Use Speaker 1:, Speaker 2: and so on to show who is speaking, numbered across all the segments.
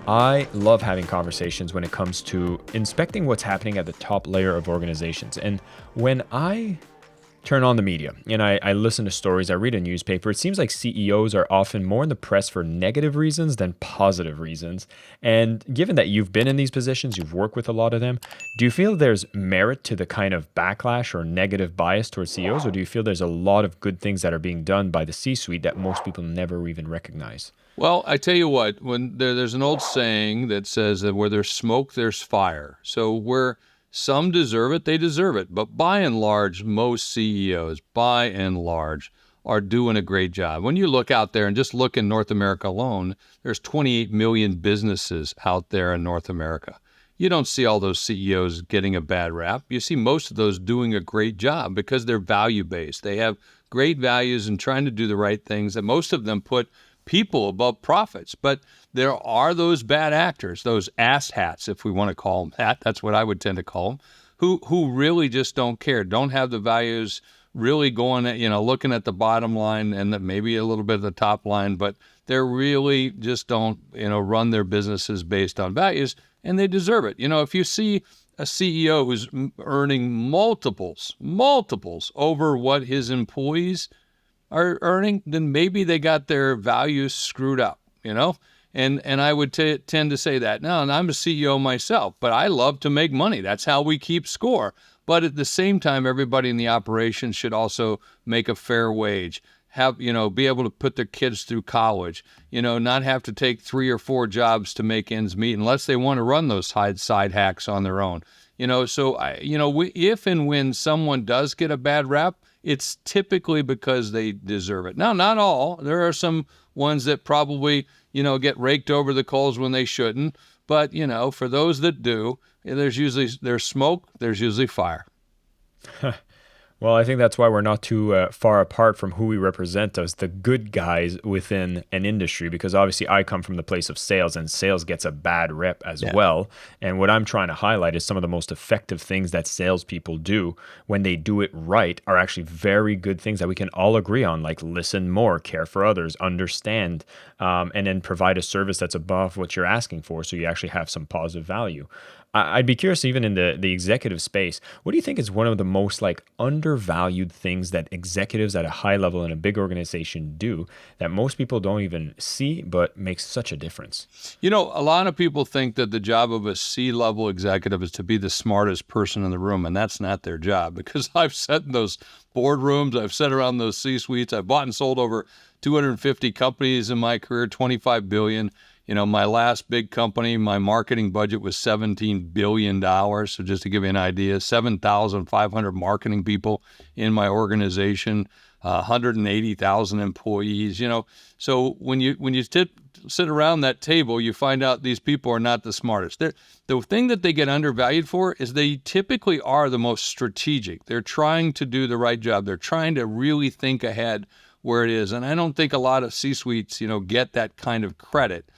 Speaker 1: I love having conversations when it comes to inspecting what's happening at the top layer of organizations. And when I turn on the media and I listen to stories, I read a newspaper, it seems like CEOs are often more in the press for negative reasons than positive reasons. And given that you've been in these positions, you've worked with a lot of them, do you feel there's merit to the kind of backlash or negative bias towards CEOs, or do you feel there's a lot of good things that are being done by the C suite that most people never even recognize?
Speaker 2: Well, I tell you what, when there's an old saying that says that where there's smoke, there's fire. So where some deserve it, they deserve it. But by and large, most CEOs, by and large, are doing a great job. When you look out there and just look in North America alone, there's 28 million businesses out there in North America. You don't see all those CEOs getting a bad rap. You see most of those doing a great job because they're value-based. They have great values and trying to do the right things, and most of them put people above profits. But there are those bad actors, those ass hats, if we want to call them that. That's what I would tend to call them, who really just don't care, don't have the values, really going at, looking at the bottom line and maybe a little bit of the top line, but they're really just don't, run their businesses based on values, and they deserve it. If you see a CEO who's earning multiples over what his employees are earning, then maybe they got their values screwed up, And I would tend to say that. Now, and I'm a CEO myself, but I love to make money. That's how we keep score. But at the same time, everybody in the operation should also make a fair wage, be able to put their kids through college, not have to take 3 or 4 jobs to make ends meet unless they want to run those side hacks on their own. If and when someone does get a bad rap, it's typically because they deserve it. Now, not all. There are some ones that probably, get raked over the coals when they shouldn't. But, for those that do, there's smoke, there's usually fire.
Speaker 1: Well, I think that's why we're not too far apart from who we represent as the good guys within an industry, because obviously I come from the place of sales, and sales gets a bad rep as well. And what I'm trying to highlight is some of the most effective things that salespeople do when they do it right are actually very good things that we can all agree on, like listen more, care for others, understand, and then provide a service that's above what you're asking for, so you actually have some positive value. I'd be curious, even in the executive space, what do you think is one of the most undervalued things that executives at a high level in a big organization do that most people don't even see but makes such a difference?
Speaker 2: A lot of people think that the job of a C-level executive is to be the smartest person in the room, and that's not their job, because I've sat in those boardrooms, I've sat around those C-suites, I've bought and sold over 250 companies in my career, 25 billion. My last big company, my marketing budget was $17 billion. So just to give you an idea, 7,500 marketing people in my organization, 180,000 employees, So when you sit around that table, you find out these people are not the smartest. The thing that they get undervalued for is they typically are the most strategic. They're trying to do the right job. They're trying to really think ahead where it is. And I don't think a lot of C-suites, get that kind of credit.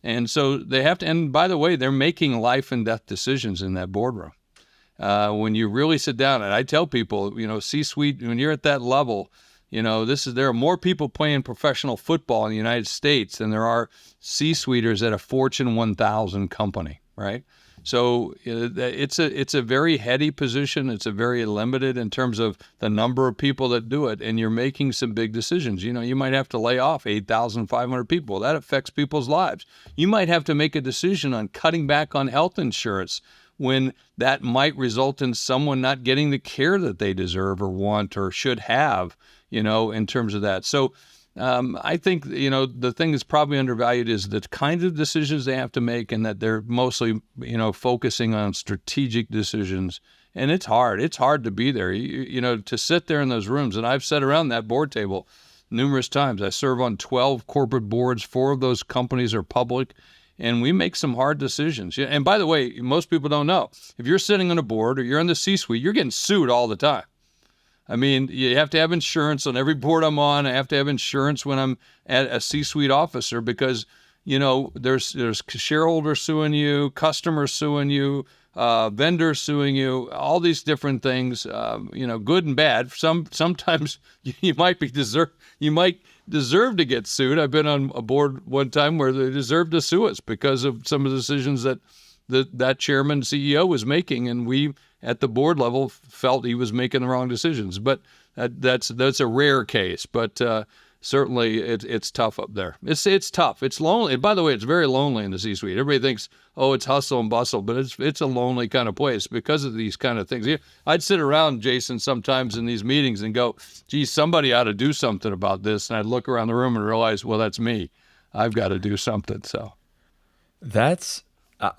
Speaker 2: And so they have to, and by the way, they're making life and death decisions in that boardroom. When you really sit down, and I tell people, C-suite, when you're at that level, there are more people playing professional football in the United States than there are C-suiters at a Fortune 1000 company, right? So it's a very heady position. It's a very limited in terms of the number of people that do it, and you're making some big decisions. You might have to lay off 8,500 people. That affects people's lives. You might have to make a decision on cutting back on health insurance when that might result in someone not getting the care that they deserve or want or should have, in terms of that. So I think, the thing that's probably undervalued is the kinds of decisions they have to make, and that they're mostly, focusing on strategic decisions. And it's hard. It's hard to be there, to sit there in those rooms. And I've sat around that board table numerous times. I serve on 12 corporate boards. 4 of those companies are public, and we make some hard decisions. And by the way, most people don't know, if you're sitting on a board or you're in the C-suite, you're getting sued all the time. I mean, you have to have insurance on every board I'm on. I have to have insurance when I'm at a C-suite officer, because, there's shareholders suing you, customers suing you, vendors suing you, all these different things, good and bad. Sometimes you might deserve to get sued. I've been on a board one time where they deserved to sue us because of some of the decisions that that chairman CEO was making, and we at the board level felt he was making the wrong decisions. But that's a rare case. But certainly it's tough up there. It's tough. It's lonely. And by the way, it's very lonely in the C-suite. Everybody thinks, oh, it's hustle and bustle, but it's a lonely kind of place because of these kind of things. I'd sit around, Jason, sometimes in these meetings and go, geez, somebody ought to do something about this. And I'd look around the room and realize, well, that's me. I've got to do something. So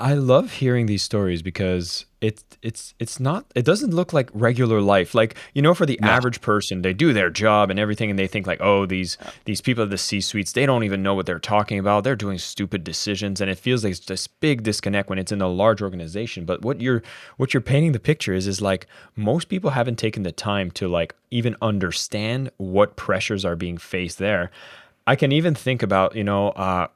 Speaker 1: I love hearing these stories because it's not, it doesn't look like regular life. Like, for the average person, they do their job and everything, and they think like, oh, these people at the C-suites, they don't even know what they're talking about. They're doing stupid decisions, and it feels like it's this big disconnect when it's in a large organization. But what you're painting the picture is like most people haven't taken the time to like even understand what pressures are being faced there. I can even think about,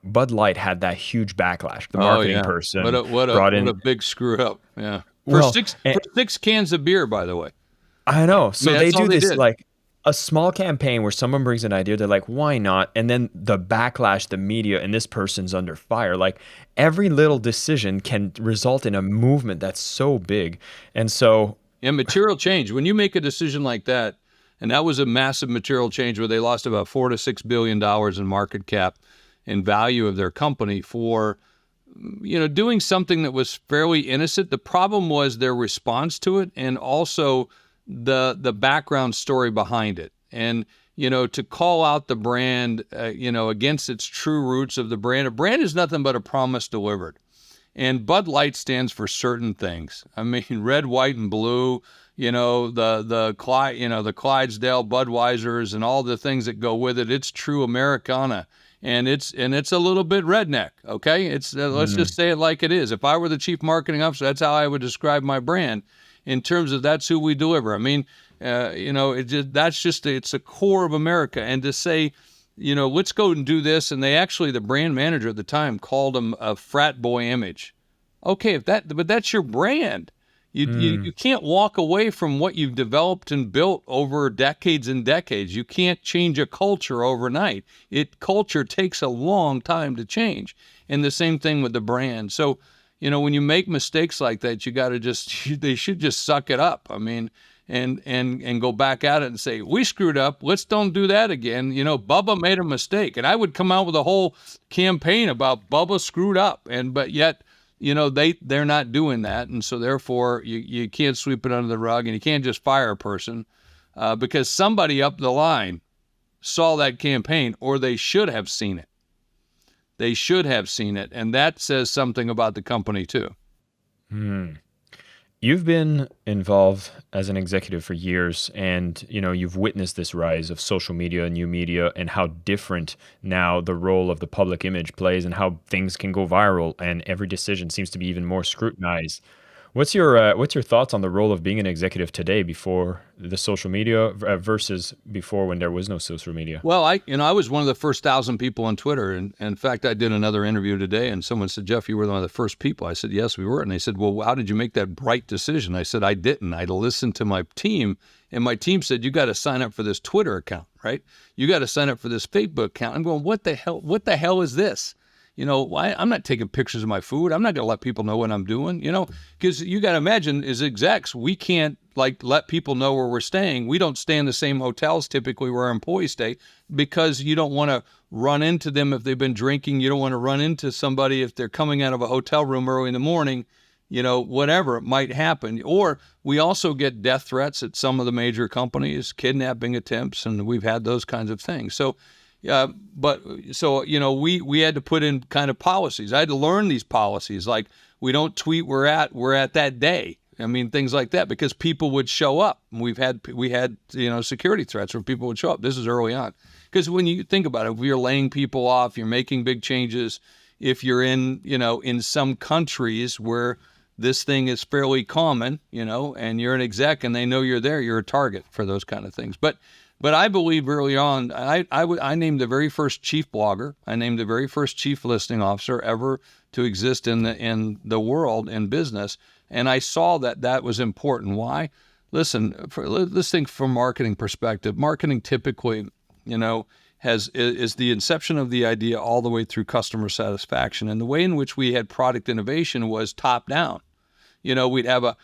Speaker 1: Bud Light had that huge backlash. The marketing person brought in
Speaker 2: what a big screw up. Yeah. For
Speaker 1: well,
Speaker 2: six cans of beer, by the way.
Speaker 1: I know. So they do this
Speaker 2: did.
Speaker 1: like a small campaign where someone brings an idea. They're like, why not? And then the backlash, the media, and this person's under fire. Like every little decision can result in a movement that's so big. And so.
Speaker 2: Yeah, material change. When you make a decision like that, and that was a massive material change where they lost about $4 to $6 billion in market cap and value of their company for, doing something that was fairly innocent. The problem was their response to it, and also the background story behind it. And to call out the brand, against its true roots of the brand. A brand is nothing but a promise delivered. And Bud Light stands for certain things. I mean, red, white, and blue. The Clydesdale Budweisers and all the things that go with it. It's true Americana, and it's a little bit redneck. Okay, it's let's just say it like it is. If I were the chief marketing officer, that's how I would describe my brand in terms of that's who we deliver. I mean, it's a core of America. And to say, let's go and do this, and the brand manager at the time called them a frat boy image. Okay, but that's your brand. You can't walk away from what you've developed and built over decades and decades. You can't change a culture overnight. Culture takes a long time to change. And the same thing with the brand. So, when you make mistakes like that, you got to they should just suck it up. I mean, and go back at it and say, we screwed up. Let's don't do that again. Bubba made a mistake. And I would come out with a whole campaign about Bubba screwed up. But yet, they're not doing that. And so therefore you can't sweep it under the rug, and you can't just fire a person because somebody up the line saw that campaign, or they should have seen it. They should have seen it. And that says something about the company too.
Speaker 1: You've been involved as an executive for years, and you've witnessed this rise of social media and new media, and how different now the role of the public image plays, and how things can go viral, and every decision seems to be even more scrutinized. What's your thoughts on the role of being an executive today, before the social media versus before when there was no social media?
Speaker 2: Well, I was one of the first 1,000 people on Twitter, and in fact, I did another interview today, and someone said, Jeff, you were one of the first people. I said, yes, we were. And they said, well, how did you make that bright decision? I said, I didn't. I listened to my team, and my team said, you got to sign up for this Twitter account, right? You got to sign up for this Facebook account. I'm going, what the hell is this? I'm not taking pictures of my food. I'm not going to let people know what I'm doing, because you got to imagine, as execs, we can't let people know where we're staying. We don't stay in the same hotels typically where our employees stay, because you don't want to run into them if they've been drinking. You don't want to run into somebody if they're coming out of a hotel room early in the morning, whatever might happen. Or we also get death threats at some of the major companies, kidnapping attempts, and we've had those kinds of things. So we had to put in kind of policies. I had to learn these policies, like we don't tweet we're at that day. I mean, things like that, because people would show up. We had security threats where people would show up. This is early on, because when you think about it, if you're laying people off, you're making big changes. If you're in some countries where this thing is fairly common, and you're an exec and they know you're there, you're a target for those kind of things. But I believe early on, I named the very first chief blogger. I named the very first chief listing officer ever to exist in the world in business. And I saw that was important. Why? Listen, let's think from a marketing perspective. Marketing typically, is the inception of the idea all the way through customer satisfaction. And the way in which we had product innovation was top down. We'd have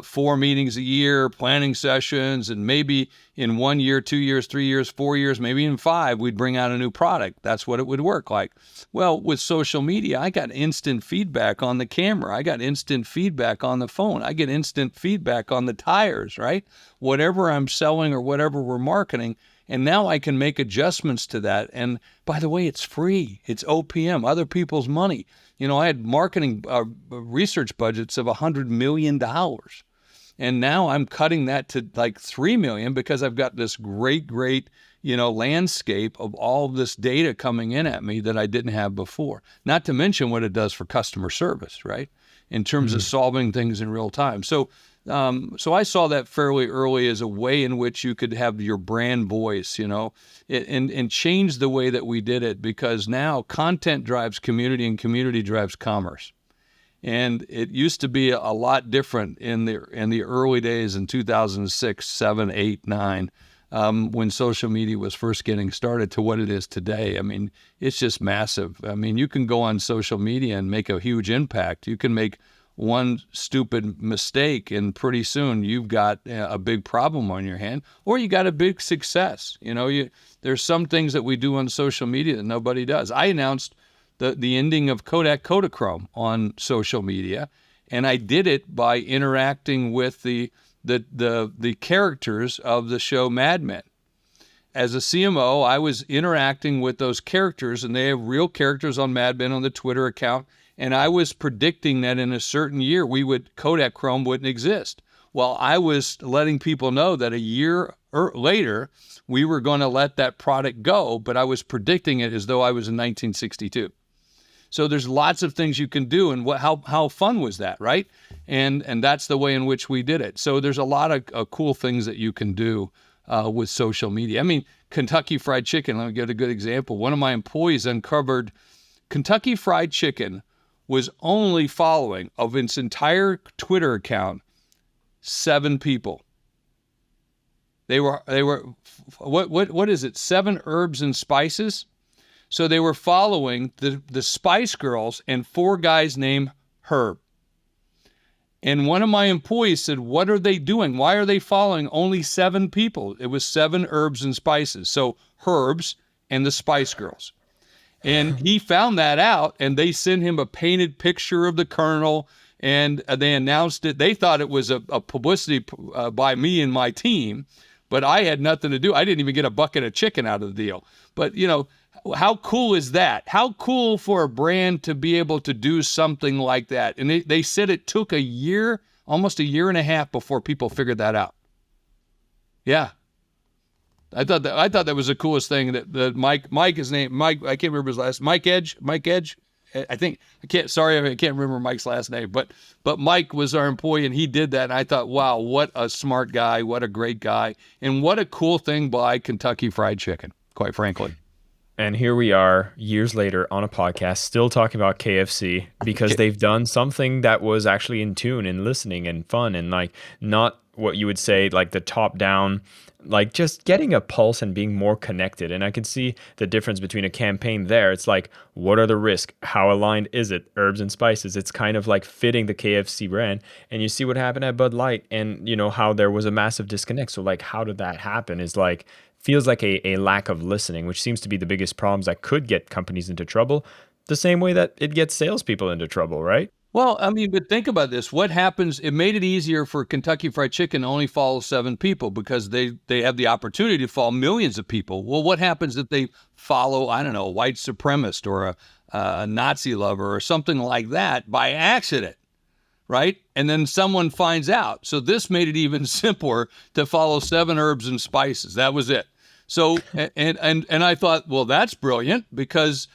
Speaker 2: 4 meetings a year, planning sessions, and maybe in 1 year, 2 years, 3 years, 4 years, maybe even 5, we'd bring out a new product. That's what it would work like. Well, with social media, I got instant feedback on the camera. I got instant feedback on the phone. I get instant feedback on the tires, right? Whatever I'm selling or whatever we're marketing. And now I can make adjustments to that. And by the way, it's free. It's OPM, other people's money. I had marketing research budgets of $100 million. And now I'm cutting that to like $3 million because I've got this great, landscape of all this data coming in at me that I didn't have before. Not to mention what it does for customer service, right? In terms of solving things in real time. So I saw that fairly early as a way in which you could have your brand voice, and change the way that we did it, because now content drives community and community drives commerce. And it used to be a lot different in the early days in 2006, 7, 8, 9, when social media was first getting started to what it is today. I mean, it's just massive. I mean, you can go on social media and make a huge impact. You can make one stupid mistake and pretty soon you've got a big problem on your hand, or you got a big success. There's some things that we do on social media that nobody does. I announced the ending of Kodak Kodachrome on social media, and I did it by interacting with the characters of the show Mad Men. As a CMO, I was interacting with those characters, and they have real characters on Mad Men on the Twitter account. And I was predicting that in a certain year, Kodachrome wouldn't exist. Well, I was letting people know that a year later, we were going to let that product go, but I was predicting it as though I was in 1962. So there's lots of things you can do, and how fun was that, right? And that's the way in which we did it. So there's a lot of cool things that you can do with social media. I mean, Kentucky Fried Chicken, let me give a good example. One of my employees uncovered Kentucky Fried Chicken was only following of its entire Twitter account 7 people. They were what is it? 7 herbs and spices. So they were following the Spice Girls and 4 guys named Herb. And one of my employees said, "What are they doing? Why are they following only 7 people?" It was 7 herbs and spices. So Herbs and the Spice Girls. And he found that out, and they sent him a painted picture of the Colonel, and they announced it. They thought it was a publicity by me and my team, but I had nothing to do. I didn't even get a bucket of chicken out of the deal. But, how cool is that? How cool for a brand to be able to do something like that? And they said it took a year, almost a year and a half before people figured that out. Yeah. I thought that was the coolest thing that Mike, his name, Mike, I can't remember his last, Mike Edge, I can't remember Mike's last name, but Mike was our employee and he did that. And I thought, wow, what a smart guy, what a great guy. And what a cool thing by Kentucky Fried Chicken, quite frankly.
Speaker 1: And here we are years later on a podcast still talking about KFC because they've done something that was actually in tune and listening and fun and like not what you would say like the top down, like just getting a pulse and being more connected. And I can see the difference between a campaign there. It's like, what are the risks? How aligned is it? Herbs and spices. It's kind of like fitting the KFC brand. And you see what happened at Bud Light and how there was a massive disconnect. So like, how did that happen is like, feels like a lack of listening, which seems to be the biggest problems that could get companies into trouble, the same way that it gets salespeople into trouble, right?
Speaker 2: Well, I mean, but think about this. What happens? It made it easier for Kentucky Fried Chicken to only follow 7 people because they have the opportunity to follow millions of people. Well, what happens if they follow, I don't know, a white supremacist or a Nazi lover or something like that by accident, right? And then someone finds out. So this made it even simpler to follow 7 herbs and spices. That was it. So, and I thought, well, that's brilliant because,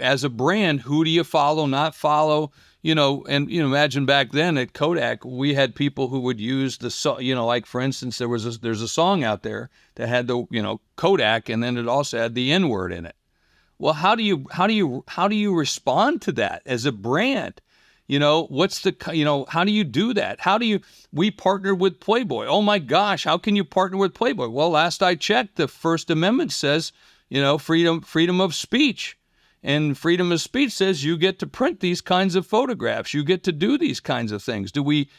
Speaker 2: as a brand, who do you follow, not follow? Imagine back then at Kodak, we had people who would use the song, like for instance, there's a song out there that had the, Kodak, and then it also had the N-word in it. Well, how do you respond to that as a brand? How do you do that? We partnered with Playboy. Oh my gosh, how can you partner with Playboy? Well, last I checked, the First Amendment says, freedom of speech. And freedom of speech says you get to print these kinds of photographs. You get to do these kinds of things. Do we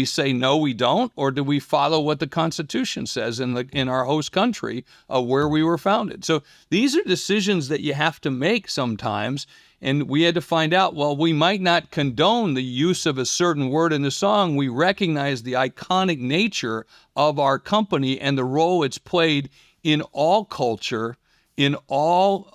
Speaker 2: say no, we don't, or do we follow what the Constitution says in our host country where we were founded? So these are decisions that you have to make sometimes. And we had to find out, well, we might not condone the use of a certain word in the song. We recognize the iconic nature of our company and the role it's played in all culture, in all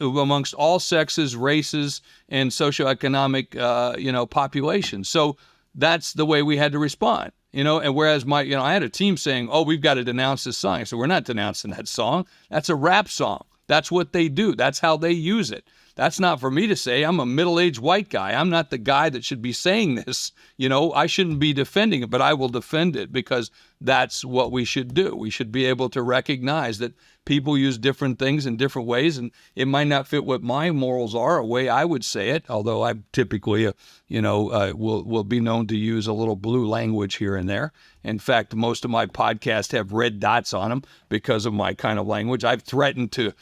Speaker 2: amongst all sexes, races, and socioeconomic, populations. So that's the way we had to respond, and whereas I had a team saying, oh, we've got to denounce this song. So we're not denouncing that song. That's a rap song. That's what they do. That's how they use it. That's not for me to say. I'm a middle-aged white guy. I'm not the guy that should be saying this. I shouldn't be defending it, but I will defend it because that's what we should do. We should be able to recognize that people use different things in different ways, and it might not fit what my morals are, a way I would say it, although I typically, will be known to use a little blue language here and there. In fact, most of my podcasts have red dots on them because of my kind of language. I've threatened to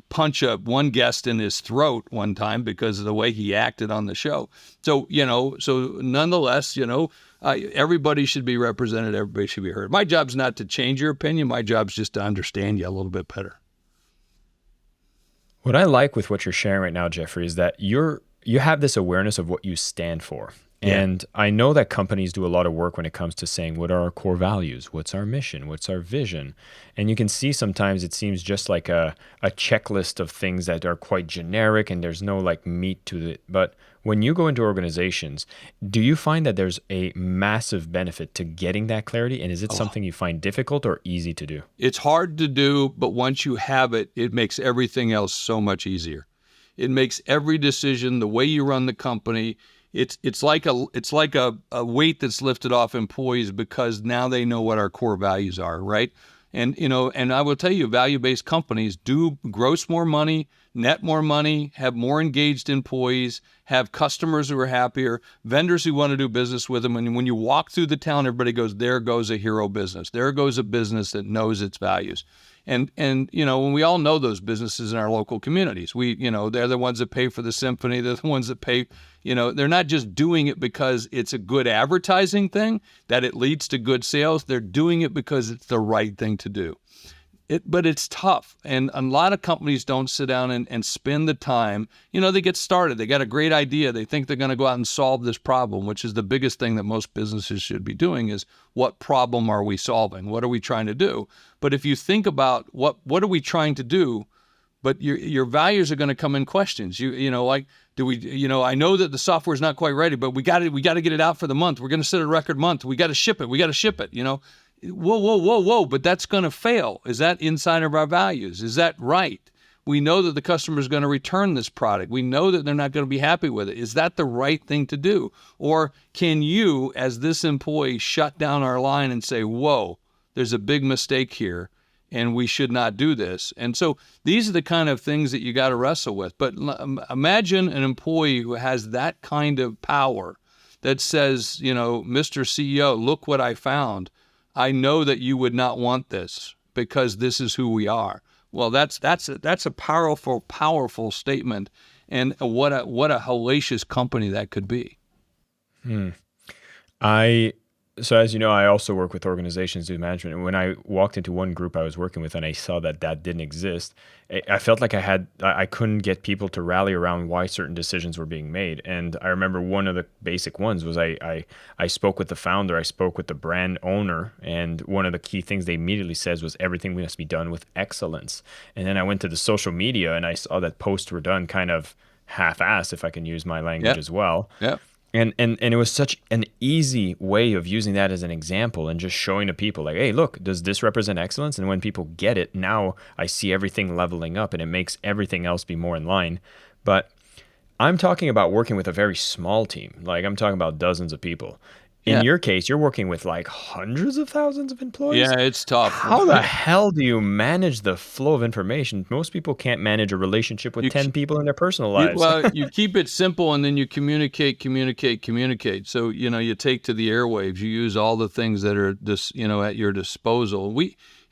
Speaker 2: punch one guest in his throat one time because of the way he acted on the show. So, nonetheless, everybody should be represented. Everybody should be heard. My job's not to change your opinion. My job's just to understand you a little bit better.
Speaker 1: What I like with what you're sharing right now, Jeffrey, is that you have this awareness of what you stand for.
Speaker 2: Yeah.
Speaker 1: And I know that companies do a lot of work when it comes to saying, what are our core values? What's our mission? What's our vision? And you can see sometimes it seems just like a checklist of things that are quite generic and there's no like meat to it. But when you go into organizations, do you find that there's a massive benefit to getting that clarity? And is it something you find difficult or easy to do?
Speaker 2: It's hard to do, but once you have it, it makes everything else so much easier. It makes every decision, the way you run the company, it's like a weight that's lifted off employees because now they know what our core values are, right? And I will tell you, value-based companies do gross more money, net more money, have more engaged employees, have customers who are happier, vendors who want to do business with them. And when you walk through the town, everybody goes, there goes a hero business. There goes a business that knows its values. And when we all know those businesses in our local communities, they're the ones that pay for the symphony. They're the ones that pay, they're not just doing it because it's a good advertising thing, that it leads to good sales. They're doing it because it's the right thing to do. But it's tough. And a lot of companies don't sit down and spend the time. They get started. They got a great idea. They think they're going to go out and solve this problem, which is the biggest thing that most businesses should be doing is what problem are we solving? What are we trying to do? But if you think about what are we trying to do, but your values are going to come in questions. Do we, I know that the software is not quite ready, but we got to get it out for the month. We're going to set a record month. We got to ship it. Whoa, but that's going to fail. Is that inside of our values? Is that right? We know that the customer is going to return this product. We know that they're not going to be happy with it. Is that the right thing to do? Or can you, as this employee, shut down our line and say, whoa, there's a big mistake here and we should not do this? And so these are the kind of things that you got to wrestle with. But imagine an employee who has that kind of power that says, Mr. CEO, look what I found. I know that you would not want this because this is who we are. Well, that's a powerful statement, and what a hellacious company that could be.
Speaker 1: So as you know, I also work with organizations do management. And when I walked into one group I was working with and I saw that didn't exist, I felt like I couldn't get people to rally around why certain decisions were being made. And I remember one of the basic ones was I spoke with the founder, I spoke with the brand owner, and one of the key things they immediately says was everything must be done with excellence. And then I went to the social media and I saw that posts were done kind of half-assed, if I can use my language as well.
Speaker 2: Yeah.
Speaker 1: And it was such an easy way of using that as an example and just showing to people like, hey, look, does this represent excellence? And when people get it, now I see everything leveling up and it makes everything else be more in line. But I'm talking about working with a very small team. Like I'm talking about dozens of people. In your case, you're working with like hundreds of thousands of employees.
Speaker 2: Yeah, it's tough.
Speaker 1: How the hell do you manage the flow of information? Most people can't manage a relationship with 10 people in their personal lives.
Speaker 2: You keep it simple and then you communicate. So, you take to the airwaves. You use all the things that are at your disposal.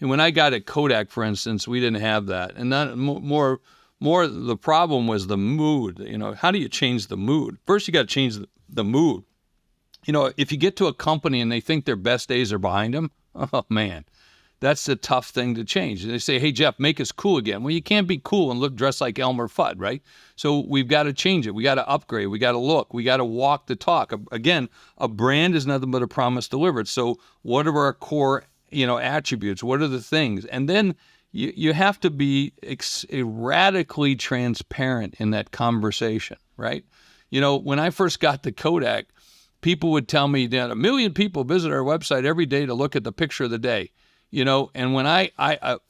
Speaker 2: And when I got at Kodak, for instance, we didn't have that. And that more the problem was the mood. You know, how do you change the mood? First, you got to change the mood. You know, if you get to a company and they think their best days are behind them, oh man, that's a tough thing to change. They say, hey, Jeff, make us cool again. Well, you can't be cool and look dressed like Elmer Fudd, right? So we've got to change it. We got to upgrade. We got to look. We got to walk the talk. Again, a brand is nothing but a promise delivered. So what are our core, attributes? What are the things? And then you have to be radically transparent in that conversation, right? You know, when I first got to Kodak, people would tell me that 1 million people visit our website every day to look at the picture of the day, and when I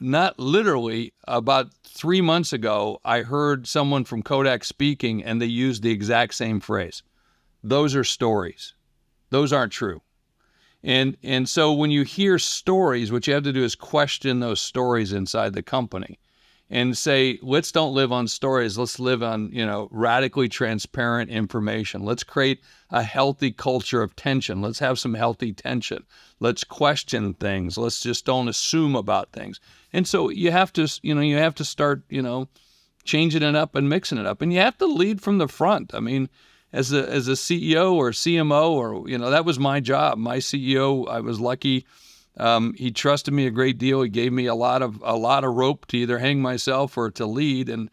Speaker 2: not literally, about 3 months ago, I heard someone from Kodak speaking and they used the exact same phrase. Those are stories. Those aren't true. And so when you hear stories, what you have to do is question those stories inside the company and say, let's don't live on stories. Let's live on, radically transparent information. Let's create a healthy culture of tension. Let's have some healthy tension. Let's question things. Let's just don't assume about things. And so you have to start, changing it up and mixing it up. And you have to lead from the front. I mean, as a CEO or CMO, or, that was my job. My CEO, I was lucky. He trusted me a great deal. He gave me a lot of rope to either hang myself or to lead,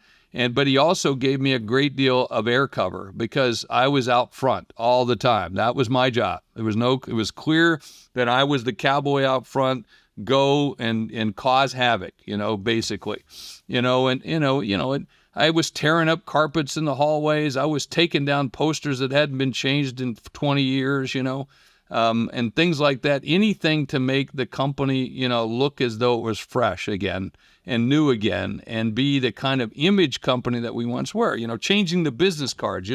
Speaker 2: but he also gave me a great deal of air cover because I was out front all the time. That was my job. It was clear that I was the cowboy out front, go and cause havoc, basically, and I was tearing up carpets in the hallways. I was taking down posters that hadn't been changed in 20 years, and things like that. Anything to make the company, look as though it was fresh again and new again, and be the kind of image company that we once were. Changing the business cards.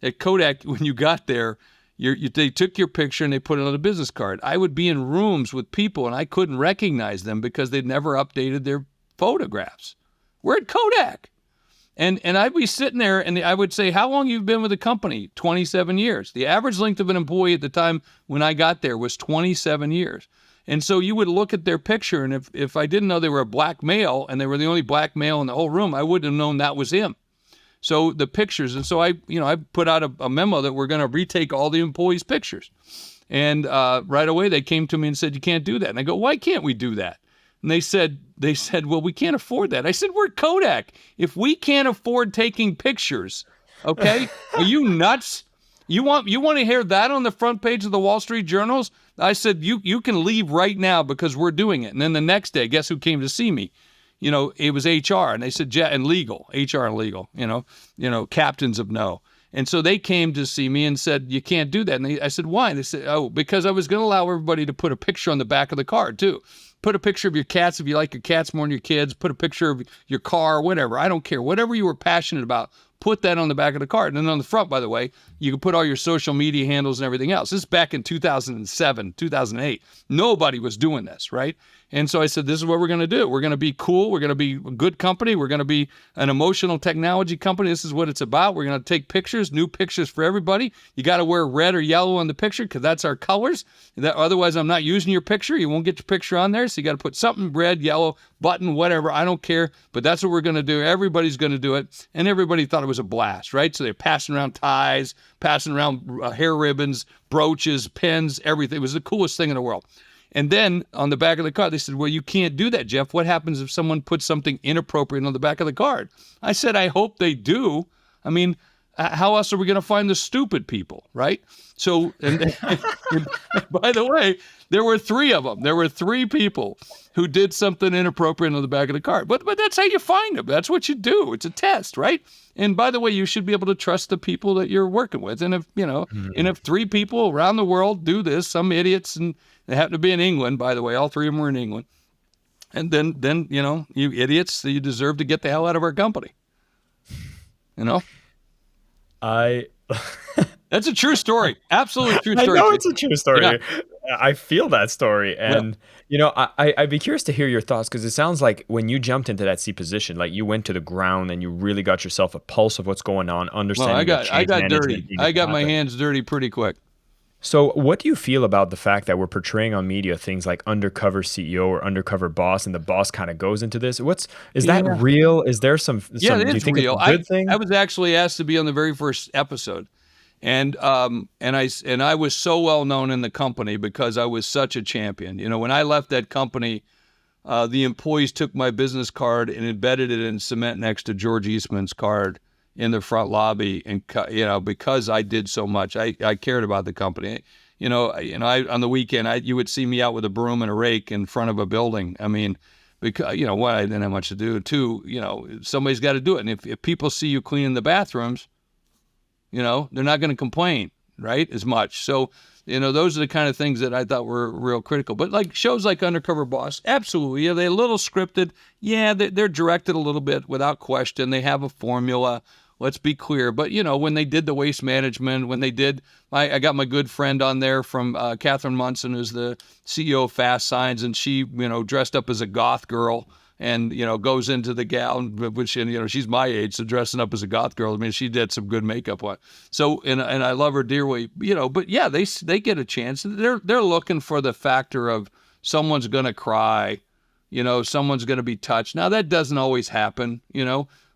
Speaker 2: At Kodak, when you got there, they took your picture and they put it on a business card. I would be in rooms with people and I couldn't recognize them because they'd never updated their photographs. We're at Kodak. And I'd be sitting there and I would say, how long have you been with the company? 27 years. The average length of an employee at the time when I got there was 27 years. And so you would look at their picture, and if I didn't know they were a black male and they were the only black male in the whole room, I wouldn't have known that was him. So the pictures, and so I put out a memo that we're going to retake all the employees' pictures. And right away they came to me and said, you can't do that. And I go, why can't we do that? And they said, well, we can't afford that. I said, we're Kodak. If we can't afford taking pictures, okay, are you nuts? You want to hear that on the front page of the Wall Street Journals? I said, you can leave right now because we're doing it. And then the next day, guess who came to see me? It was HR, and they said, and legal, HR and legal, captains of no. And so they came to see me and said, you can't do that. And I said, why? And they said, oh, because I was going to allow everybody to put a picture on the back of the card too. Put a picture of your cats if you like your cats more than your kids. Put a picture of your car, whatever. I don't care. Whatever you were passionate about, put that on the back of the card. And then on the front, by the way, you can put all your social media handles and everything else. This is back in 2007, 2008. Nobody was doing this, right? And so I said, this is what we're going to do. We're going to be cool. We're going to be a good company. We're going to be an emotional technology company. This is what it's about. We're going to take pictures, new pictures for everybody. You got to wear red or yellow on the picture because that's our colors. Otherwise, I'm not using your picture. You won't get your picture on there. So you got to put something red, yellow, button, whatever. I don't care. But that's what we're going to do. Everybody's going to do it. And everybody thought it was a blast, right? So they're passing around ties, passing around hair ribbons, brooches, pens, everything. It was the coolest thing in the world. And then on the back of the card, they said, well, you can't do that, Jeff. What happens if someone puts something inappropriate on the back of the card? I said, I hope they do. I mean, how else are we going to find the stupid people, right? So, and by the way, there were 3 of them. There were 3 people who did something inappropriate on the back of the card. But that's how you find them. That's what you do. It's a test, right? And by the way, you should be able to trust the people that you're working with. And if, and if 3 people around the world do this, some idiots, and they happen to be in England, by the way, all 3 of them were in England. And then, you idiots, you deserve to get the hell out of our company. That's a true story. Absolutely true story.
Speaker 1: I know it's a true story.
Speaker 2: Yeah.
Speaker 1: I feel that story. And, I'd be curious to hear your thoughts because it sounds like when you jumped into that C position, like you went to the ground and you really got yourself a pulse of what's going on, understanding.
Speaker 2: Well, I got dirty. I got my hands dirty pretty quick.
Speaker 1: So, what do you feel about the fact that we're portraying on media things like undercover CEO or undercover boss, and the boss kind of goes into this? Is that
Speaker 2: Yeah.
Speaker 1: real? Is there
Speaker 2: Yeah, it
Speaker 1: do you
Speaker 2: is
Speaker 1: think it's a
Speaker 2: real.
Speaker 1: good
Speaker 2: I
Speaker 1: thing?
Speaker 2: was actually asked to be on the very first episode, and I was so well known in the company because I was such a champion. You know, when I left that company, the employees took my business card and embedded it in cement next to George Eastman's card in the front lobby, and because I did so much, I cared about the company. On the weekend, you would see me out with a broom and a rake in front of a building. I mean, because one, I didn't have much to do. Two, somebody's got to do it. And if people see you cleaning the bathrooms, they're not going to complain, right, as much. So, those are the kind of things that I thought were real critical. But like shows like Undercover Boss, absolutely, yeah, they're a little scripted. Yeah, they're directed a little bit without question. They have a formula. Let's be clear. But, when they did the waste management, when they did, I got my good friend on there from Catherine Munson, who's the CEO of Fast Signs, and she, dressed up as a goth girl and, goes into the gal, which, she's my age, so dressing up as a goth girl, I mean, she did some good makeup on. So, and I love her dearly, but yeah, they get a chance. They're looking for the factor of someone's going to cry, someone's going to be touched. Now, that doesn't always happen,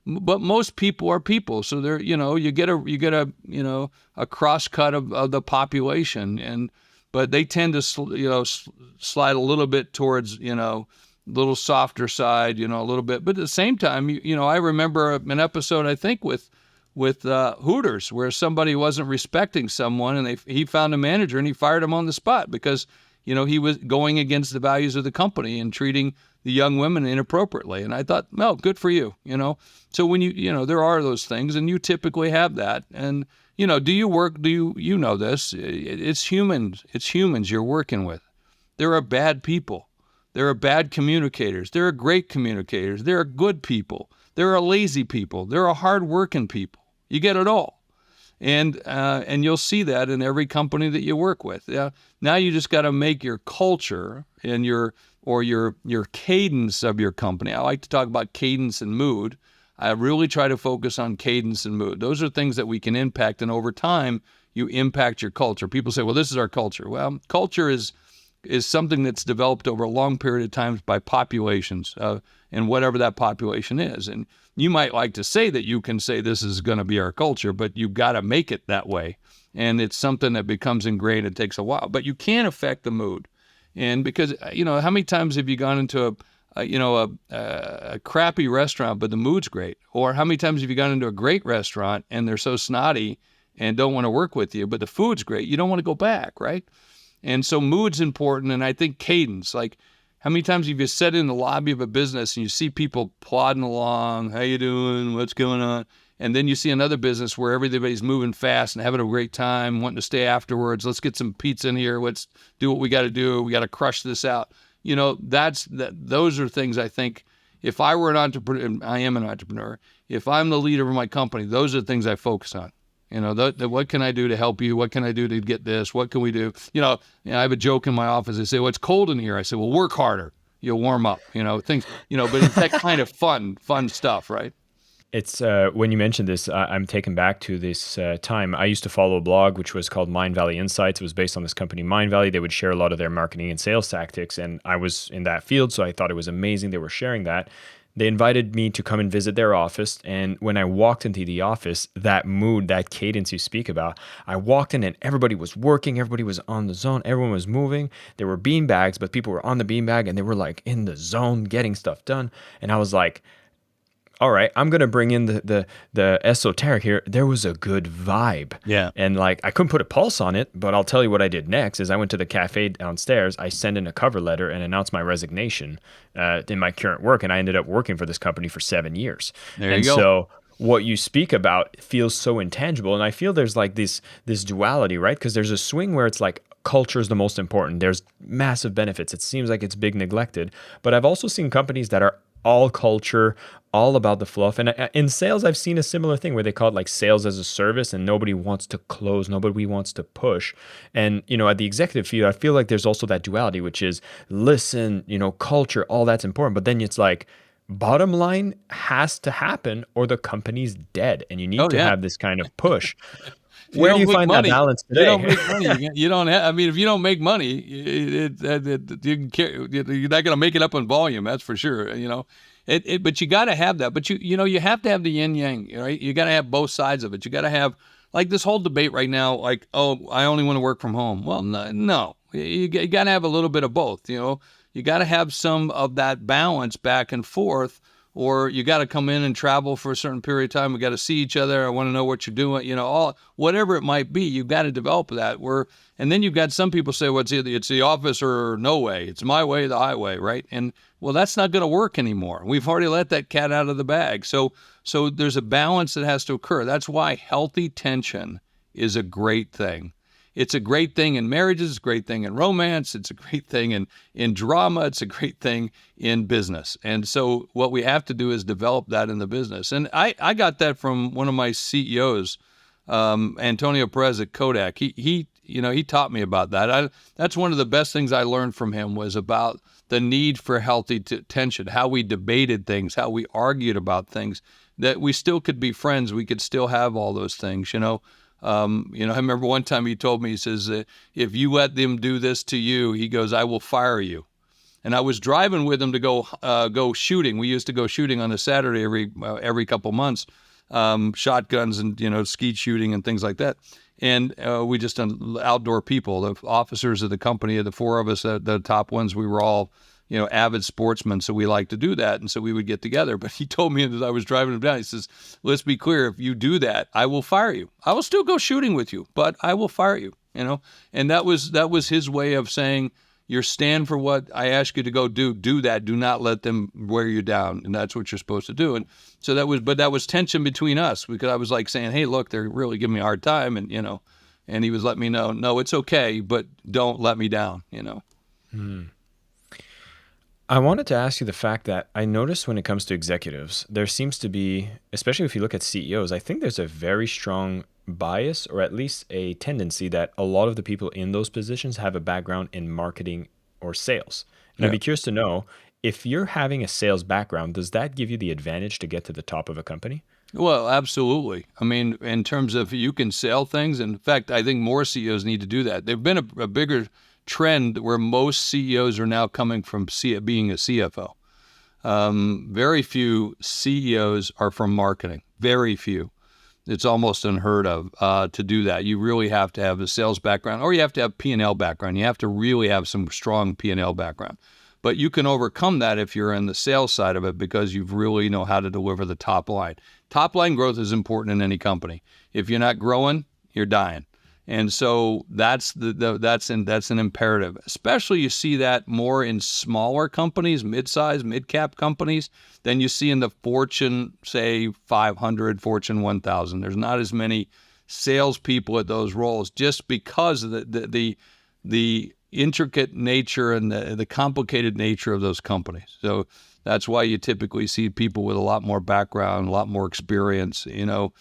Speaker 2: but most people are people, so they're you get a cross cut of the population, but they tend to slide a little bit towards little softer side, a little bit, but at the same time, I remember an episode, I think, with Hooters, where somebody wasn't respecting someone, and he found a manager and he fired him on the spot because he was going against the values of the company and treating the young women inappropriately. And I thought, well, good for you, So when there are those things, and you typically have that. And, do you know this? It's humans. It's humans you're working with. There are bad people. There are bad communicators. There are great communicators. There are good people. There are lazy people. There are hardworking people. You get it all. And you'll see that in every company that you work with. Yeah. Now you just got to make your culture and your cadence of your company. I like to talk about cadence and mood. I really try to focus on cadence and mood. Those are things that we can impact, and over time, you impact your culture. People say, well, this is our culture. Well, culture is something that's developed over a long period of time by populations, and whatever that population is. And you might like to say that you can say this is going to be our culture, but you've got to make it that way. And it's something that becomes ingrained. It takes a while, but you can affect the mood. And because, how many times have you gone into a crappy restaurant, but the mood's great? Or how many times have you gone into a great restaurant and they're so snotty and don't want to work with you, but the food's great? You don't want to go back, right? And so mood's important. And I think cadence, like how many times have you sat in the lobby of a business and you see people plodding along, how you doing, what's going on? And then you see another business where everybody's moving fast and having a great time, wanting to stay afterwards. Let's get some pizza in here. Let's do what we got to do. We got to crush this out. Those are things I think, if I were an entrepreneur, I am an entrepreneur. If I'm the leader of my company, those are the things I focus on. What can I do to help you? What can I do to get this? What can we do? I have a joke in my office. They say, well, it's cold in here. I say, well, work harder. You'll warm up, things, but it's that kind of fun stuff, right?
Speaker 1: It's when you mentioned this, I'm taken back to this time. I used to follow a blog which was called Mind Valley Insights. It was based on this company, Mind Valley. They would share a lot of their marketing and sales tactics, and I was in that field, so I thought it was amazing they were sharing that. They invited me to come and visit their office, and when I walked into the office, that mood, that cadence you speak about, I walked in and everybody was working, everybody was on the zone, everyone was moving. There were bean bags, but people were on the bean bag and they were like in the zone, getting stuff done. And I was like, all right, I'm gonna bring in the esoteric here. There was a good vibe.
Speaker 2: Yeah.
Speaker 1: And like I couldn't put a pulse on it, but I'll tell you what I did next is I went to the cafe downstairs. I sent in a cover letter and announced my resignation in my current work, and I ended up working for this company for 7 years.
Speaker 2: There you
Speaker 1: And
Speaker 2: go.
Speaker 1: so what you speak about feels so intangible, and I feel there's like this duality, right? Because there's a swing where it's like culture is the most important. There's massive benefits. It seems like it's big neglected, but I've also seen companies that are all culture, all about the fluff. And in sales, I've seen a similar thing where they call it like sales as a service, and nobody wants to close, nobody wants to push. And, at the executive field, I feel like there's also that duality, which is listen, culture, all that's important. But then it's like, bottom line has to happen or the company's dead, and you need to have this kind of push.
Speaker 2: if you
Speaker 1: Where do
Speaker 2: don't
Speaker 1: you
Speaker 2: make
Speaker 1: find that
Speaker 2: money,
Speaker 1: balance
Speaker 2: you don't
Speaker 1: today?
Speaker 2: make money. You don't have, I mean, if you don't make money, you can you're not going to make it up on volume. That's for sure. But you got to have that. But you have to have the yin yang, right? You got to have both sides of it. You got to have like this whole debate right now, like, oh, I only want to work from home. Well, no. You got to have a little bit of both. You got to have some of that balance back and forth, or you got to come in and travel for a certain period of time. We got to see each other. I want to know what you're doing. All whatever it might be, you've got to develop that. And then you've got some people say, well, it's the office or no way. It's my way, the highway, right? And well, that's not going to work anymore. We've already let that cat out of the bag. So there's a balance that has to occur. That's why healthy tension is a great thing. It's a great thing in marriages, it's a great thing in romance, it's a great thing in drama, it's a great thing in business. And so what we have to do is develop that in the business. And I got that from one of my CEOs, Antonio Perez at Kodak. He taught me about that. That's one of the best things I learned from him, was about the need for healthy tension, how we debated things, how we argued about things, that we still could be friends, we could still have all those things. I remember one time he told me, he says, if you let them do this to you, he goes, I will fire you. And I was driving with him to go shooting. We used to go shooting on a Saturday every couple months, shotguns and, skeet shooting and things like that. And we just outdoor people, the officers of the company, the four of us, the top ones, we were all, avid sportsmen. So we like to do that. And so we would get together. But he told me as I was driving him down, he says, let's be clear. If you do that, I will fire you. I will still go shooting with you, but I will fire you, And that was his way of saying, you stand for what I ask you to go do that. Do not let them wear you down. And that's what you're supposed to do. And so that was tension between us, because I was like saying, hey, look, they're really giving me a hard time. And, and he was letting me know, no, it's okay, but don't let me down,
Speaker 1: I wanted to ask you the fact that I noticed when it comes to executives, there seems to be, especially if you look at CEOs, I think there's a very strong bias, or at least a tendency, that a lot of the people in those positions have a background in marketing or sales. And I'd be curious to know, if you're having a sales background, does that give you the advantage to get to the top of a company?
Speaker 2: Well, absolutely. I mean, in terms of you can sell things. In fact, I think more CEOs need to do that. There've been a bigger trend where most CEOs are now coming from being a CFO. Very few CEOs are from marketing. Very few. It's almost unheard of to do that. You really have to have a sales background, or you have to have P&L background. You have to really have some strong P&L background. But you can overcome that if you're in the sales side of it, because you really know how to deliver the top line. Top line growth is important in any company. If you're not growing, you're dying. And so that's an imperative. Especially you see that more in smaller companies, mid-size, mid-cap companies, than you see in the Fortune, say, 500, Fortune 1000. There's not as many salespeople at those roles, just because of the intricate nature and the complicated nature of those companies. So that's why you typically see people with a lot more background, a lot more experience. Even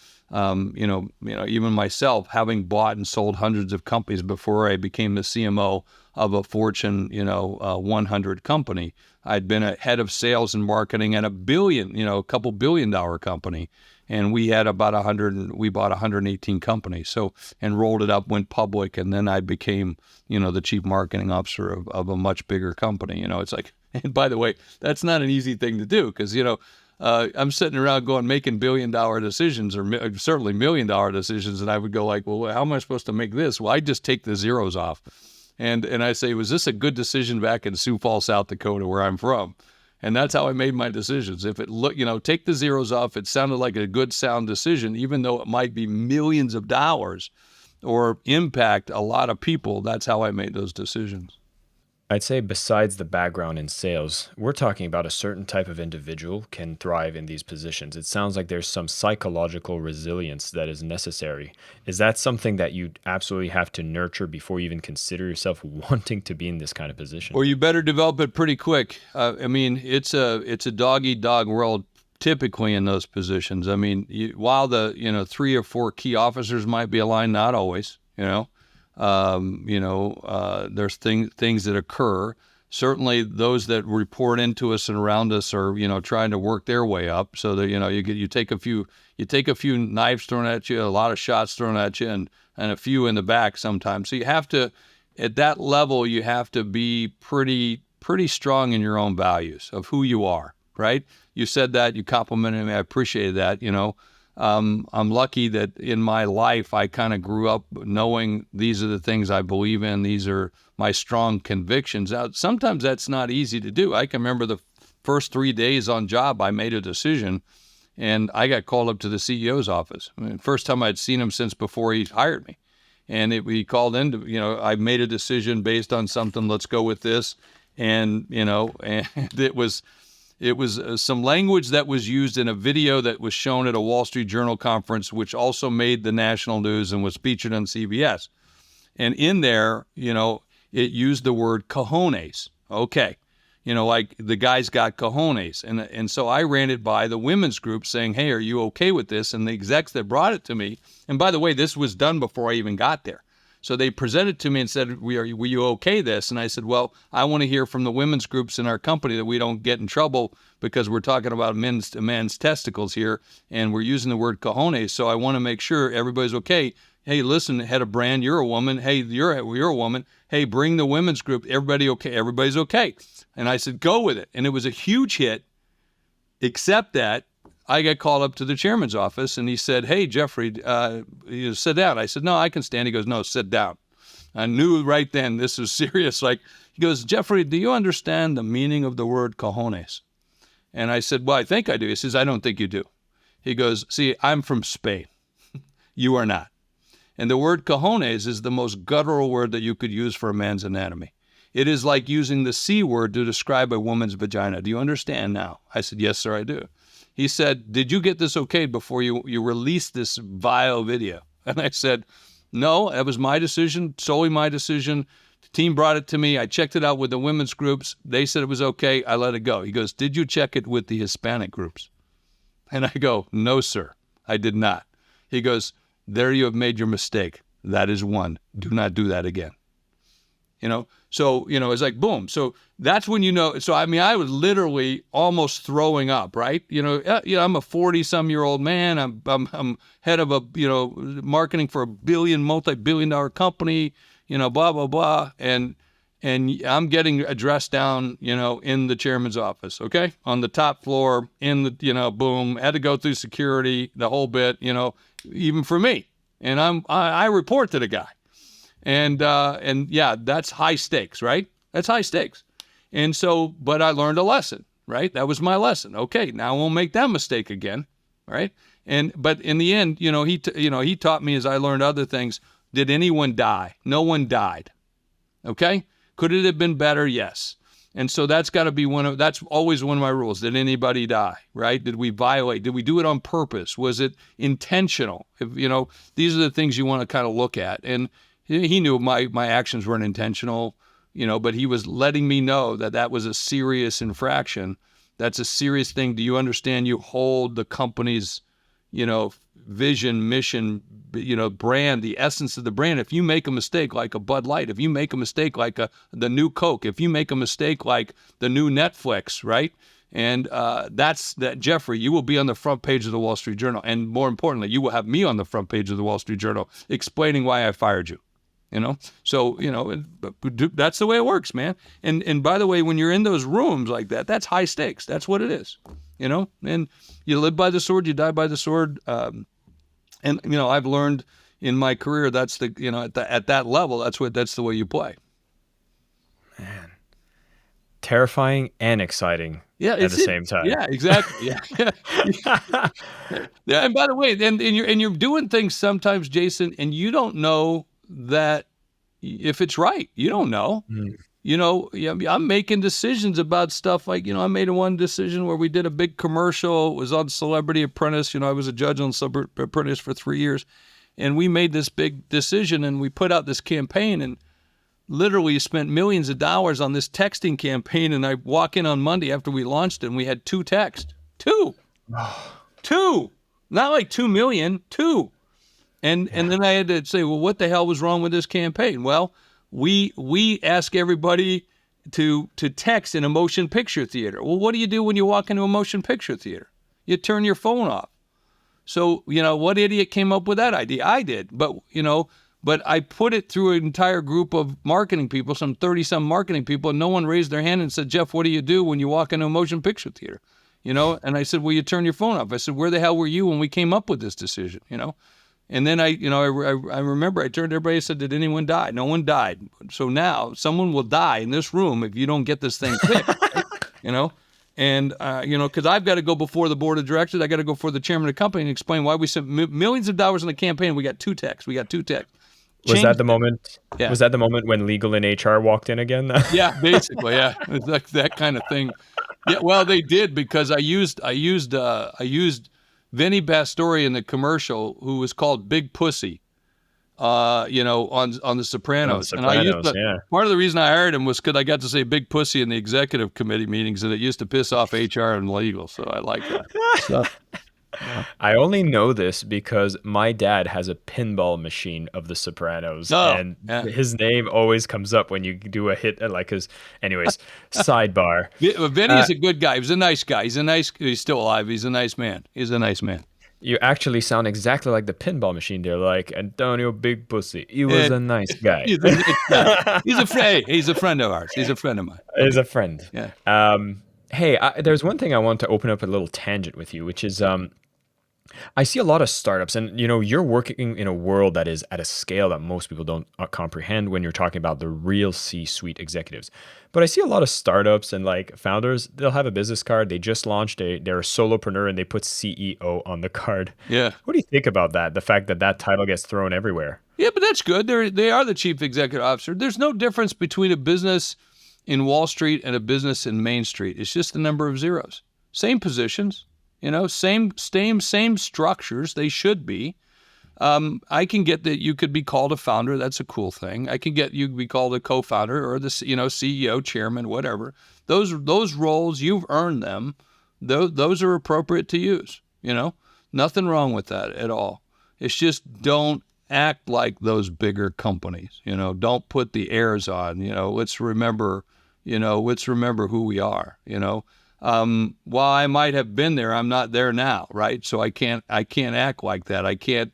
Speaker 2: myself, having bought and sold hundreds of companies before I became the CMO of a Fortune, 100 company. I'd been a head of sales and marketing at a couple billion-dollar company, and we had about 100. We bought 118 companies, and rolled it up, went public, and then I became, the chief marketing officer of a much bigger company. It's like, and by the way, that's not an easy thing to do, because I'm sitting around making billion-dollar decisions, or certainly million-dollar decisions, and I would go like, well, how am I supposed to make this? Well, I just take the zeros off, and I say, was this a good decision back in Sioux Falls, South Dakota, where I'm from? And that's how I made my decisions. If it take the zeros off, it sounded like a good, sound decision, even though it might be millions of dollars or impact a lot of people. That's how I made those decisions.
Speaker 1: I'd say besides the background in sales, we're talking about a certain type of individual can thrive in these positions. It sounds like there's some psychological resilience that is necessary. Is that something that you absolutely have to nurture before you even consider yourself wanting to be in this kind of position?
Speaker 2: Or you better develop it pretty quick. It's a dog-eat-dog world typically in those positions. While the 3 or 4 key officers might be aligned, not always. There's things that occur. Certainly, those that report into us and around us are, trying to work their way up. So that you take a few you take a few knives thrown at you, a lot of shots thrown at you, and a few in the back sometimes. So you have to, at that level, you have to be pretty strong in your own values of who you are, right? You said that, you complimented me, I appreciated that, I'm lucky that in my life, I kind of grew up knowing these are the things I believe in. These are my strong convictions. Now, sometimes that's not easy to do. I can remember the first 3 days on job, I made a decision and I got called up to the CEO's office. I mean, first time I'd seen him since before he hired me. And he called in to, I made a decision based on something, let's go with this. And, and it was some language that was used in a video that was shown at a Wall Street Journal conference, which also made the national news and was featured on CBS. And in there, it used the word cojones. Okay. Like the guy's got cojones. And so I ran it by the women's group saying, hey, are you okay with this? And the execs that brought it to me, and by the way, this was done before I even got there. So they presented to me and said, will you okay this? And I said, well, I want to hear from the women's groups in our company that we don't get in trouble because we're talking about men's testicles here and we're using the word cojones. So I want to make sure everybody's okay. Hey, listen, head of brand, you're a woman. Hey, you're a woman. Hey, bring the women's group. Everybody okay? Everybody's okay. And I said, go with it. And it was a huge hit, except that I got called up to the chairman's office and he said, hey, Jeffrey, sit down. I said, no, I can stand. He goes, no, sit down. I knew right then this was serious. He goes, Jeffrey, do you understand the meaning of the word cojones? And I said, well, I think I do. He says, I don't think you do. He goes, see, I'm from Spain. You are not. And the word cojones is the most guttural word that you could use for a man's anatomy. It is like using the C word to describe a woman's vagina. Do you understand now? I said, yes, sir, I do. He said, did you get this okayed before you released this vile video? And I said, no, that was my decision, solely my decision. The team brought it to me. I checked it out with the women's groups. They said it was okay. I let it go. He goes, did you check it with the Hispanic groups? And I go, no, sir, I did not. He goes, there you have made your mistake. That is one. Do not do that again. So, it's like, boom. So that's when so, I mean, I was literally almost throwing up, right? I'm a 40-some-year-old man. I'm head of a, marketing for a multi-billion-dollar company, blah, blah, blah. And I'm getting addressed down, in the chairman's office, okay? On the top floor, in the, boom, had to go through security, the whole bit, even for me. And I report to the guy. And yeah, that's high stakes, right? That's high stakes. And so, but I learned a lesson, right? That was my lesson. Okay, now I won't make that mistake again, right? But in the end, he taught me as I learned other things. Did anyone die? No one died. Okay? Could it have been better? Yes. And so that's got to be that's always one of my rules. Did anybody die, right? Did we violate? Did we do it on purpose? Was it intentional? These are the things you want to kind of look at. And he knew my actions weren't intentional, but he was letting me know that was a serious infraction. That's a serious thing. Do you understand? You hold the company's, vision, mission, brand, the essence of the brand. If you make a mistake like a Bud Light, if you make a mistake like the new Coke, if you make a mistake like the new Netflix, right? And that's that, Jeffrey, you will be on the front page of the Wall Street Journal. And more importantly, you will have me on the front page of the Wall Street Journal explaining why I fired you. So, that's the way it works, man. And by the way, when you're in those rooms like that, that's high stakes. That's what it is, and you live by the sword, you die by the sword. And, I've learned in my career, that's at that level, that's the way you play.
Speaker 1: Man, terrifying and exciting.
Speaker 2: Yeah,
Speaker 1: at the same time.
Speaker 2: Yeah, exactly. Yeah. Yeah. And by the way, and you're doing things sometimes, Jason, and you don't know that if it's right. You don't know. I'm making decisions about stuff like, I made one decision where we did a big commercial. It was on Celebrity Apprentice. I was a judge on Celebrity Apprentice for 3 years. And we made this big decision and we put out this campaign and literally spent millions of dollars on this texting campaign. And I walk in on Monday after we launched it and we had 2 texts. 2. 2. Not like 2 million, 2. And then I had to say, well, what the hell was wrong with this campaign? Well, we ask everybody to text in a motion picture theater. Well, what do you do when you walk into a motion picture theater? You turn your phone off. So, what idiot came up with that idea? I did. But I put it through an entire group of marketing people, some 30-some marketing people, and no one raised their hand and said, Jeff, what do you do when you walk into a motion picture theater? And I said, well, you turn your phone off. I said, where the hell were you when we came up with this decision? And then I remember I turned to everybody and said, did anyone die? No one died. So now someone will die in this room if you don't get this thing fixed, right? And, because I've got to go before the board of directors. I got to go before the chairman of the company and explain why we spent millions of dollars on the campaign. We got two techs.
Speaker 1: Was that the moment?
Speaker 2: Yeah.
Speaker 1: Was that the moment when legal and HR walked in again?
Speaker 2: Yeah, basically, yeah, it's like that kind of thing. Yeah, well, they did, because I used Vinny Pastore in the commercial, who was called Big Pussy, on The Sopranos. And I used part of the reason I hired him was because I got to say Big Pussy in the executive committee meetings, and it used to piss off HR and legal. So I like that. So,
Speaker 1: yeah. I only know this because my dad has a pinball machine of The Sopranos, and his name always comes up when you do a hit. Anyways, sidebar.
Speaker 2: Vinny is a good guy. He was a nice guy. He's still alive. He's a nice man.
Speaker 1: You actually sound exactly like the pinball machine there, like Antonio Big Pussy. He was a nice guy.
Speaker 2: He's a friend. He's a friend of ours. He's a friend of mine.
Speaker 1: He's a friend.
Speaker 2: Yeah.
Speaker 1: Hey, there's one thing I want to open up a little tangent with you, which is I see a lot of startups, and you're working in a world that is at a scale that most people don't comprehend when you're talking about the real C-suite executives. But I see a lot of startups and founders, they'll have a business card, they just launched, they're a solopreneur, and they put CEO on the card.
Speaker 2: Yeah.
Speaker 1: What do you think about that? The fact that title gets thrown everywhere.
Speaker 2: Yeah, but that's good. They are the chief executive officer. There's no difference between a business in Wall Street and a business in Main Street. It's just the number of zeros. Same positions. Same structures. They should be. I can get that you could be called a founder. That's a cool thing. I can get you to be called a co-founder or the CEO, chairman, whatever. Those roles, you've earned them. Those are appropriate to use. Nothing wrong with that at all. It's just don't act like those bigger companies. Don't put the airs on. Let's remember who we are. While I might have been there, I'm not there now, right? So I can't act like that. I can't,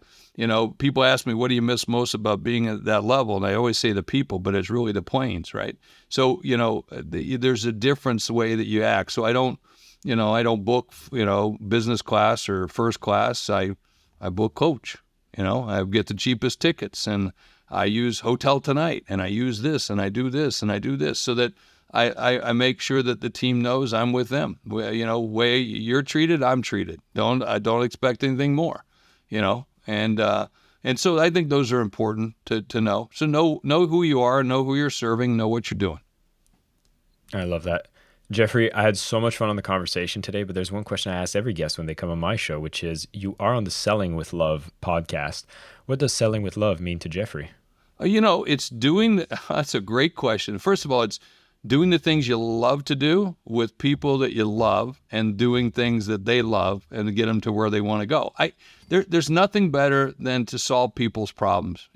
Speaker 2: people ask me, what do you miss most about being at that level? And I always say the people, but it's really the planes, right? So, there's a difference the way that you act. So I don't book, business class or first class. I book coach, I get the cheapest tickets, and I use Hotel Tonight, and I use this, and I do this, and I do this, so that I make sure that the team knows I'm with them. Way you're treated, I'm treated. I don't expect anything more, and so I think those are important to know. So know who you are, know who you're serving, know what you're doing.
Speaker 1: I love that. Jeffrey, I had so much fun on the conversation today, but there's one question I ask every guest when they come on my show, which is, you are on the Selling with Love podcast. What does selling with love mean to Jeffrey?
Speaker 2: It's that's a great question. First of all, it's doing the things you love to do with people that you love, and doing things that they love, and to get them to where they want to go. There's nothing better than to solve people's problems,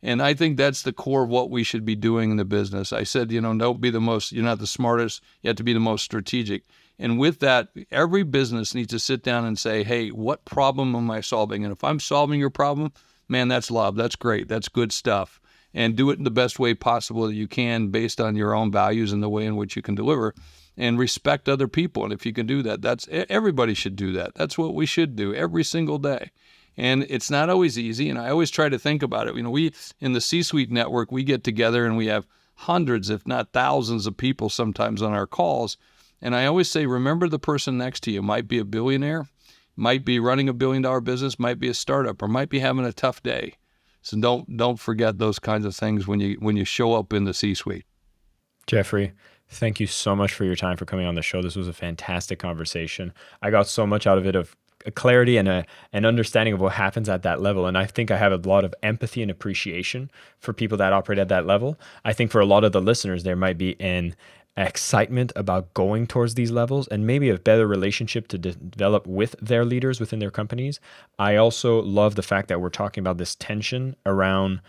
Speaker 2: and I think that's the core of what we should be doing in the business. I said, don't be you're not the smartest, you have to be the most strategic. And with that, every business needs to sit down and say, hey, what problem am I solving? And if I'm solving your problem, man, that's love. That's great. That's good stuff. And do it in the best way possible that you can, based on your own values and the way in which you can deliver, and respect other people. And if you can do that, everybody should do that. That's what we should do every single day. And it's not always easy. And I always try to think about it. We, in the C-Suite network, we get together and we have hundreds, if not thousands of people sometimes on our calls. And I always say, remember the person next to you might be a billionaire, might be running $1 billion business, might be a startup, or might be having a tough day. So don't forget those kinds of things when you show up in the C-suite.
Speaker 1: Jeffrey, thank you so much for your time, for coming on the show. This was a fantastic conversation. I got so much out of it, of a clarity and an understanding of what happens at that level. And I think I have a lot of empathy and appreciation for people that operate at that level. I think for a lot of the listeners, there might be an excitement about going towards these levels, and maybe a better relationship to develop with their leaders within their companies. I also love the fact that we're talking about this tension around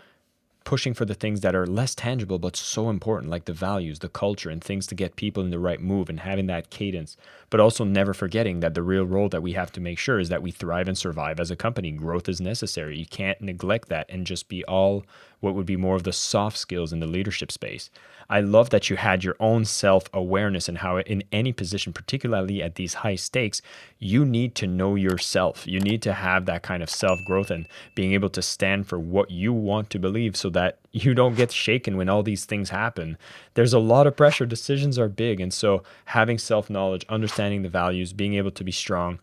Speaker 1: pushing for the things that are less tangible but so important, like the values, the culture, and things to get people in the right move and having that cadence, but also never forgetting that the real role that we have to make sure is that we thrive and survive as a company. Growth is necessary. You can't neglect that and just be all what would be more of the soft skills in the leadership space. I love that you had your own self-awareness and how in any position, particularly at these high stakes, you need to know yourself. You need to have that kind of self-growth and being able to stand for what you want to believe so that you don't get shaken when all these things happen. There's a lot of pressure. Decisions are big. And so having self-knowledge, understanding the values, being able to be strong,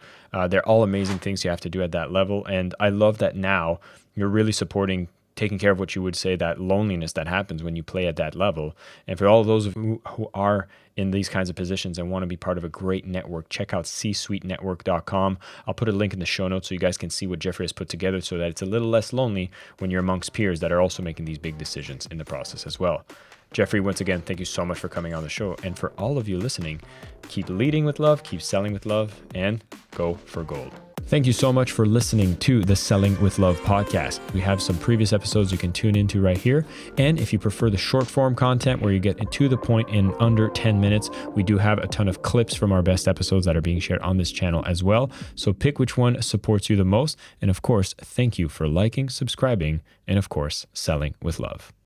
Speaker 1: they're all amazing things you have to do at that level. And I love that now you're really supporting taking care of what you would say that loneliness that happens when you play at that level. And for all of those who are in these kinds of positions and want to be part of a great network, check out csuitenetwork.com. I'll put a link in the show notes so you guys can see what Jeffrey has put together so that it's a little less lonely when you're amongst peers that are also making these big decisions in the process as well. Jeffrey, once again, thank you so much for coming on the show. And for all of you listening, keep leading with love, keep selling with love, and go for gold. Thank you so much for listening to the Selling with Love podcast. We have some previous episodes you can tune into right here. And if you prefer the short form content where you get to the point in under 10 minutes, we do have a ton of clips from our best episodes that are being shared on this channel as well. So pick which one supports you the most. And of course, thank you for liking, subscribing, and of course, selling with love.